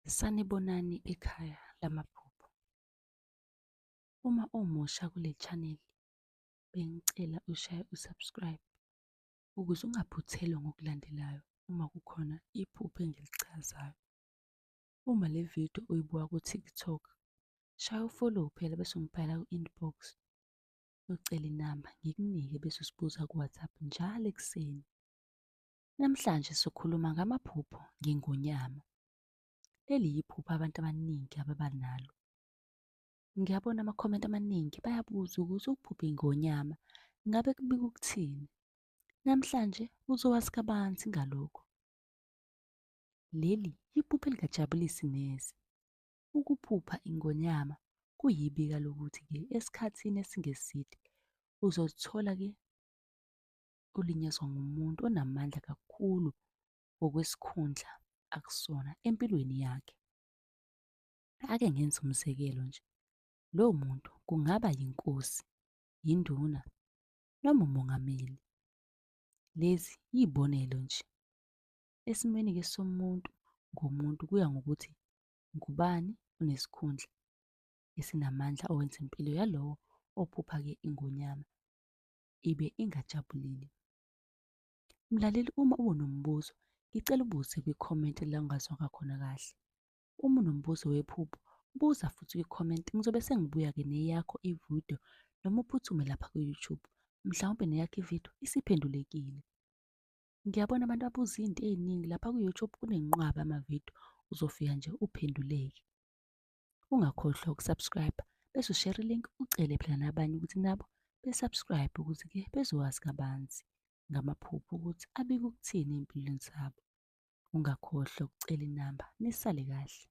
Sanibonani ekhaya lamaphupho. Uma umusha kule channel, bengicela ushaye usubscribe ukuze ungaphuthelwa ngokulandelayo uma kukhona iphupho engilichazayo. Uma le video uyibuka ku-TikTok, shaya u-follow phela bese ungibhala ku-inbox ucela inamba ngikunike bese usibuza ku-WhatsApp njalo ekuseni. Namhlanje sikhuluma ngamaphupho ngengonyama. Leli yiphupho abantu abaningi ababa nalo. Ngiyabona amakhomenti amaningi bayabuza ukuthi ukuphupha ingonyama ngabe kubika ukuthini. Namhlanje uzowazi kabanzi ngalokhu. Leli iphupho elingajabulisi neze. Ukuphupha ingonyama kuyibika lokuthi-ke esikhathini esingeside uzozithola-ke ulinyazwa ngumuntu onamandla kakhulu ngokwesikhundla akusona empilweni yakhe. Ake ngenze umzekelo nje. Lowo muntu kungaba yinkosi, induna noma umongameli. Lezi yibonelo nje. Esimweni-ke somuntu ngomuntu kuya ngokuthi ngubani onesikhundla esinamandla owenza impilo yalowo ophupha-ke ingonyama ibe ingajabulile. Mlaleli, uma unombuzo, ngicela ubuze kwikhomenti la ungazwanga khona kahle. Uma unombuzo wephupho, buza futhi kwikhomenti. Ngizobe sengibuya-ke neyakho ividiyo noma uphuthume lapha ku-YouTube. Mhlawumbe neyakho ividiyo isiphendulekile. Ngiyabona abantu babuza izinto ey'ningi lapha ku-YouTube kunenqwaba amavidiyo. Uzofika nje uphenduleke. Ungakhohlwa ukusubscribe bese ushare i-link ucele phela nabanye ukuthi nabo besubscribe ukuze-ke bezowazi kabanzi ngamaphupho ukuthi abike ukuthini ey'mpilweni zabo. Ungakhohlwa ukucela inamba. Nisale kahle.